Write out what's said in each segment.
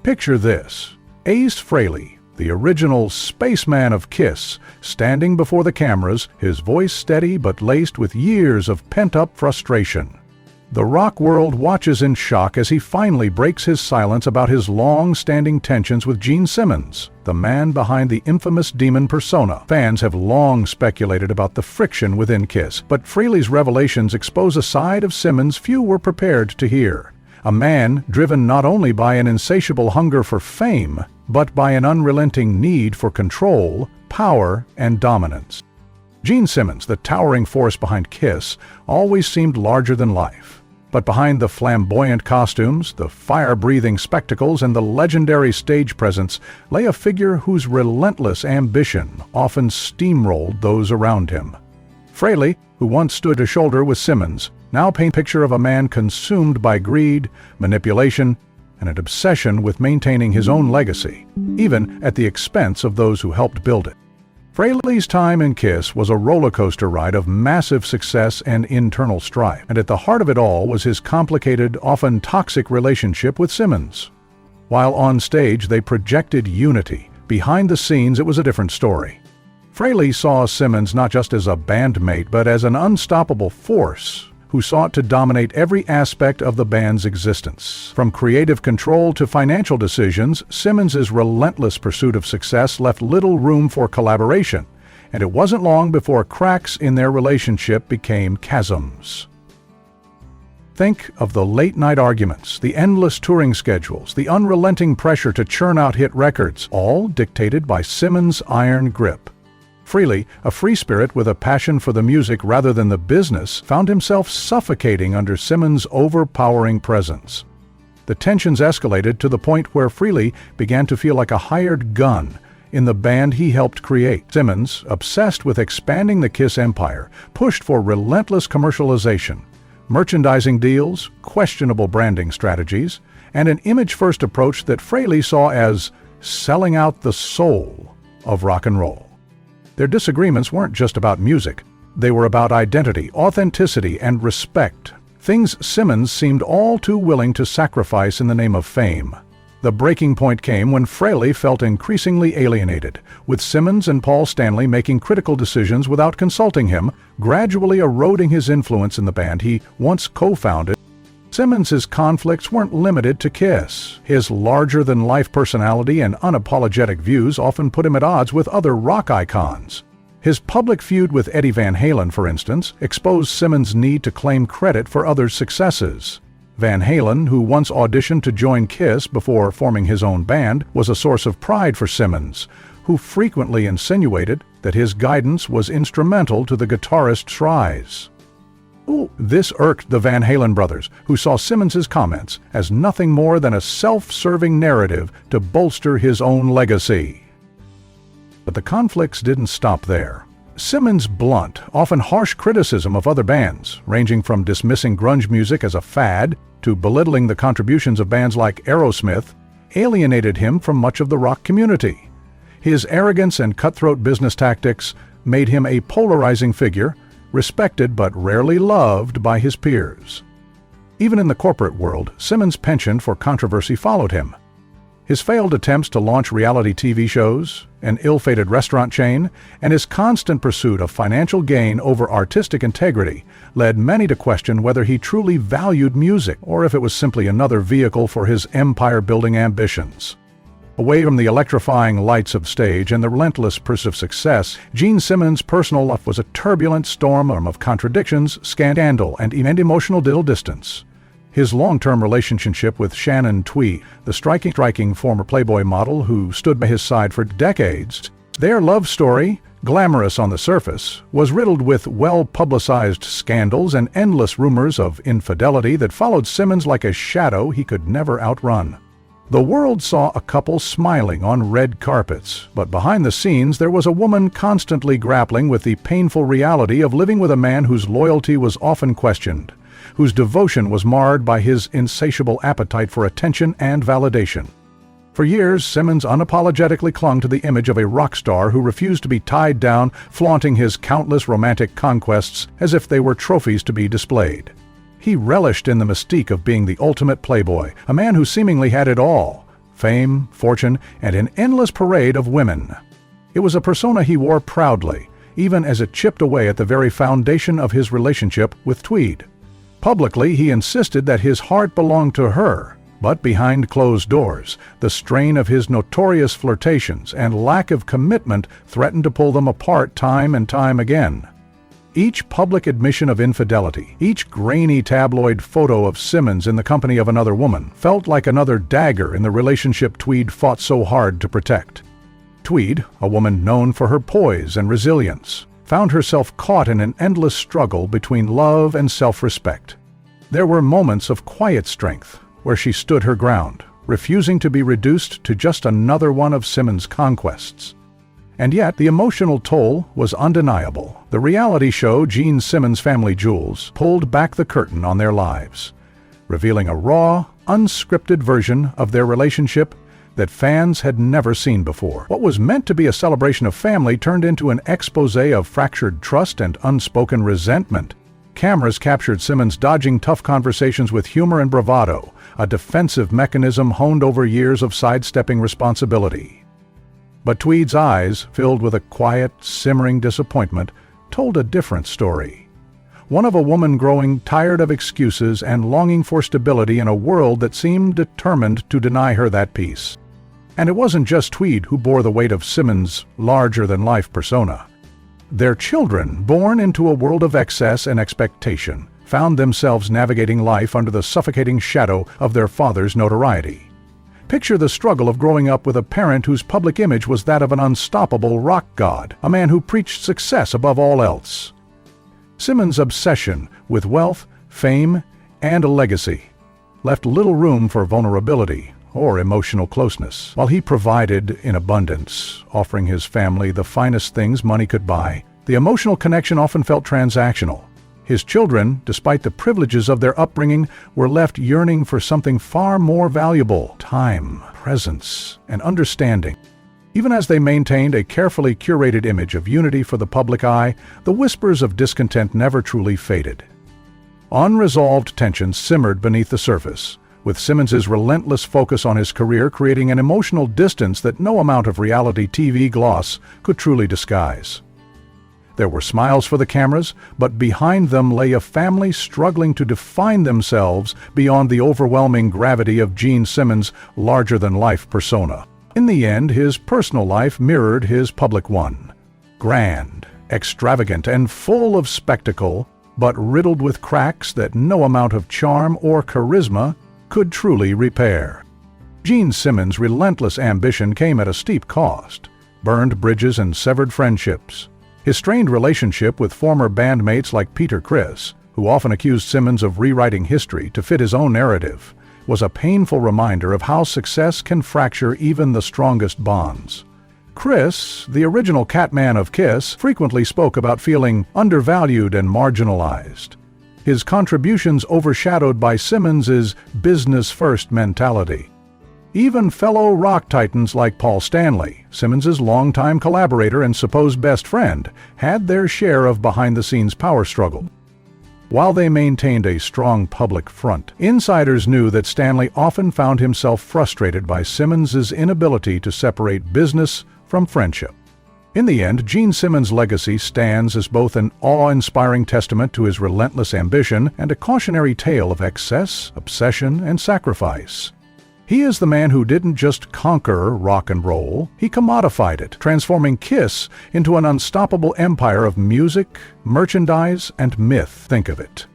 Picture this: Ace Frehley, the original spaceman of KISS, standing before the cameras, his voice steady but laced with years of pent-up frustration. The rock world watches in shock as he finally breaks his silence about his long-standing tensions with Gene Simmons, the man behind the infamous demon persona. Fans have long speculated about the friction within KISS, but Frehley's revelations expose a side of Simmons few were prepared to hear. A man driven not only by an insatiable hunger for fame, but by an unrelenting need for control, power, and dominance. Gene Simmons, the towering force behind KISS, always seemed larger than life. But behind the flamboyant costumes, the fire-breathing spectacles, and the legendary stage presence lay a figure whose relentless ambition often steamrolled those around him. Frehley, who once stood shoulder with Simmons, now paints a picture of a man consumed by greed, manipulation, and an obsession with maintaining his own legacy, even at the expense of those who helped build it. Frehley's time in KISS was a roller coaster ride of massive success and internal strife, and at the heart of it all was his complicated, often toxic relationship with Simmons. While on stage they projected unity, behind the scenes it was a different story. Frehley saw Simmons not just as a bandmate, but as an unstoppable force who sought to dominate every aspect of the band's existence. From creative control to financial decisions, Simmons' relentless pursuit of success left little room for collaboration, and it wasn't long before cracks in their relationship became chasms. Think of the late-night arguments, the endless touring schedules, the unrelenting pressure to churn out hit records, all dictated by Simmons' iron grip. Frehley, a free spirit with a passion for the music rather than the business, found himself suffocating under Simmons' overpowering presence. The tensions escalated to the point where Frehley began to feel like a hired gun in the band he helped create. Simmons, obsessed with expanding the KISS empire, pushed for relentless commercialization, merchandising deals, questionable branding strategies, and an image-first approach that Frehley saw as selling out the soul of rock and roll. Their disagreements weren't just about music. They were about identity, authenticity, and respect, things Simmons seemed all too willing to sacrifice in the name of fame. The breaking point came when Frehley felt increasingly alienated, with Simmons and Paul Stanley making critical decisions without consulting him, gradually eroding his influence in the band he once co-founded. Simmons' conflicts weren't limited to KISS. His larger-than-life personality and unapologetic views often put him at odds with other rock icons. His public feud with Eddie Van Halen, for instance, exposed Simmons' need to claim credit for others' successes. Van Halen, who once auditioned to join KISS before forming his own band, was a source of pride for Simmons, who frequently insinuated that his guidance was instrumental to the guitarist's rise. This irked the Van Halen brothers, who saw Simmons' comments as nothing more than a self-serving narrative to bolster his own legacy. But the conflicts didn't stop there. Simmons' blunt, often harsh criticism of other bands, ranging from dismissing grunge music as a fad to belittling the contributions of bands like Aerosmith, alienated him from much of the rock community. His arrogance and cutthroat business tactics made him a polarizing figure, respected but rarely loved by his peers. Even in the corporate world, Simmons' penchant for controversy followed him. His failed attempts to launch reality TV shows, an ill-fated restaurant chain, and his constant pursuit of financial gain over artistic integrity led many to question whether he truly valued music or if it was simply another vehicle for his empire-building ambitions. Away from the electrifying lights of stage and the relentless pursuit of success, Gene Simmons' personal life was a turbulent storm of contradictions, scandal, and emotional distance. His long-term relationship with Shannon Tweed, the striking former Playboy model who stood by his side for decades, their love story, glamorous on the surface, was riddled with well-publicized scandals and endless rumors of infidelity that followed Simmons like a shadow he could never outrun. The world saw a couple smiling on red carpets, but behind the scenes there was a woman constantly grappling with the painful reality of living with a man whose loyalty was often questioned, whose devotion was marred by his insatiable appetite for attention and validation. For years, Simmons unapologetically clung to the image of a rock star who refused to be tied down, flaunting his countless romantic conquests as if they were trophies to be displayed. He relished in the mystique of being the ultimate playboy, a man who seemingly had it all: fame, fortune, and an endless parade of women. It was a persona he wore proudly, even as it chipped away at the very foundation of his relationship with Tweed. Publicly, he insisted that his heart belonged to her, but behind closed doors, the strain of his notorious flirtations and lack of commitment threatened to pull them apart time and time again. Each public admission of infidelity, each grainy tabloid photo of Simmons in the company of another woman, felt like another dagger in the relationship Tweed fought so hard to protect. Tweed, a woman known for her poise and resilience, found herself caught in an endless struggle between love and self-respect. There were moments of quiet strength, where she stood her ground, refusing to be reduced to just another one of Simmons' conquests. And yet, the emotional toll was undeniable. The reality show Gene Simmons' Family Jewels pulled back the curtain on their lives, revealing a raw, unscripted version of their relationship that fans had never seen before. What was meant to be a celebration of family turned into an exposé of fractured trust and unspoken resentment. Cameras captured Simmons dodging tough conversations with humor and bravado, a defensive mechanism honed over years of sidestepping responsibility. But Tweed's eyes, filled with a quiet, simmering disappointment, told a different story. One of a woman growing tired of excuses and longing for stability in a world that seemed determined to deny her that peace. And it wasn't just Tweed who bore the weight of Simmons' larger-than-life persona. Their children, born into a world of excess and expectation, found themselves navigating life under the suffocating shadow of their father's notoriety. Picture the struggle of growing up with a parent whose public image was that of an unstoppable rock god, a man who preached success above all else. Simmons' obsession with wealth, fame, and a legacy left little room for vulnerability or emotional closeness. While he provided in abundance, offering his family the finest things money could buy, the emotional connection often felt transactional. His children, despite the privileges of their upbringing, were left yearning for something far more valuable: time, presence, and understanding. Even as they maintained a carefully curated image of unity for the public eye, the whispers of discontent never truly faded. Unresolved tensions simmered beneath the surface, with Simmons' relentless focus on his career creating an emotional distance that no amount of reality TV gloss could truly disguise. There were smiles for the cameras, but behind them lay a family struggling to define themselves beyond the overwhelming gravity of Gene Simmons' larger-than-life persona. In the end, his personal life mirrored his public one. Grand, extravagant, and full of spectacle, but riddled with cracks that no amount of charm or charisma could truly repair. Gene Simmons' relentless ambition came at a steep cost: burned bridges and severed friendships. His strained relationship with former bandmates like Peter Criss, who often accused Simmons of rewriting history to fit his own narrative, was a painful reminder of how success can fracture even the strongest bonds. Criss, the original Catman of Kiss, frequently spoke about feeling undervalued and marginalized, his contributions overshadowed by Simmons' business-first mentality. Even fellow rock titans like Paul Stanley, Simmons' longtime collaborator and supposed best friend, had their share of behind-the-scenes power struggle. While they maintained a strong public front, insiders knew that Stanley often found himself frustrated by Simmons' inability to separate business from friendship. In the end, Gene Simmons' legacy stands as both an awe-inspiring testament to his relentless ambition and a cautionary tale of excess, obsession, and sacrifice. He is the man who didn't just conquer rock and roll, he commodified it, transforming Kiss into an unstoppable empire of music, merchandise, and myth. Think of it.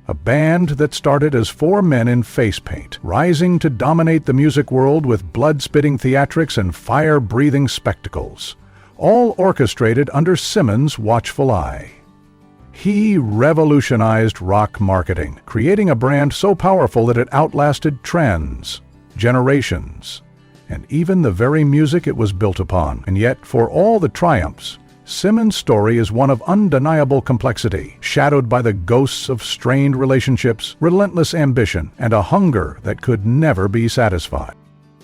A band that started as four men in face paint, rising to dominate the music world with blood-spitting theatrics and fire-breathing spectacles, all orchestrated under Simmons' watchful eye. He revolutionized rock marketing, creating a brand so powerful that it outlasted trends, generations, and even the very music it was built upon. And yet, for all the triumphs, Simmons' story is one of undeniable complexity, shadowed by the ghosts of strained relationships, relentless ambition, and a hunger that could never be satisfied.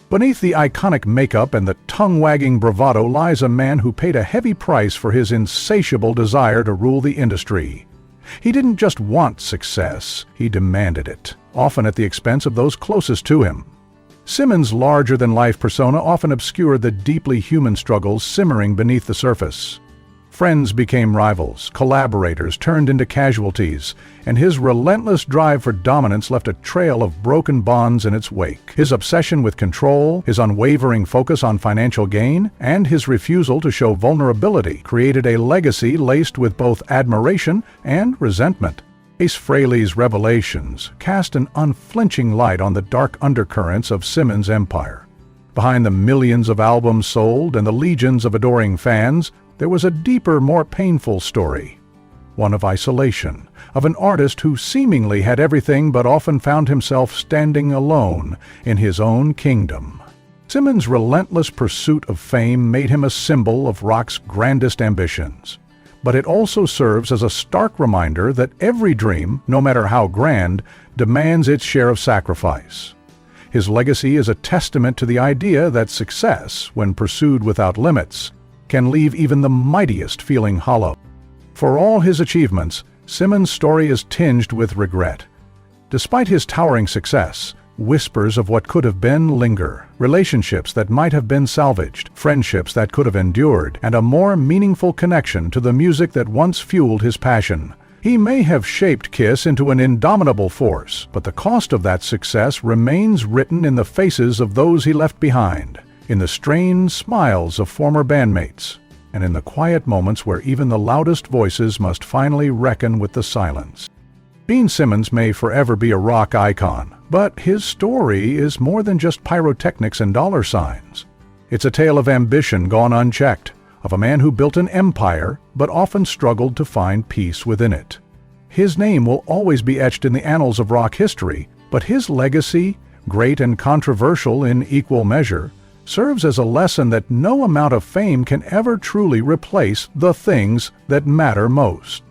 Beneath the iconic makeup and the tongue-wagging bravado lies a man who paid a heavy price for his insatiable desire to rule the industry. He didn't just want success, he demanded it, often at the expense of those closest to him. Simmons' larger-than-life persona often obscured the deeply human struggles simmering beneath the surface. Friends became rivals, collaborators turned into casualties, and his relentless drive for dominance left a trail of broken bonds in its wake. His obsession with control, his unwavering focus on financial gain, and his refusal to show vulnerability created a legacy laced with both admiration and resentment. Ace Frehley's revelations cast an unflinching light on the dark undercurrents of Simmons' empire. Behind the millions of albums sold and the legions of adoring fans, there was a deeper, more painful story. One of isolation, of an artist who seemingly had everything but often found himself standing alone in his own kingdom. Simmons' relentless pursuit of fame made him a symbol of rock's grandest ambitions. But it also serves as a stark reminder that every dream, no matter how grand, demands its share of sacrifice. His legacy is a testament to the idea that success, when pursued without limits, can leave even the mightiest feeling hollow. For all his achievements, Simmons' story is tinged with regret. Despite his towering success, whispers of what could have been linger, relationships that might have been salvaged, friendships that could have endured, and a more meaningful connection to the music that once fueled his passion. He may have shaped Kiss into an indomitable force, but the cost of that success remains written in the faces of those he left behind, in the strained smiles of former bandmates, and in the quiet moments where even the loudest voices must finally reckon with the silence. Gene Simmons may forever be a rock icon, but his story is more than just pyrotechnics and dollar signs. It's a tale of ambition gone unchecked, of a man who built an empire but often struggled to find peace within it. His name will always be etched in the annals of rock history, but his legacy, great and controversial in equal measure, serves as a lesson that no amount of fame can ever truly replace the things that matter most.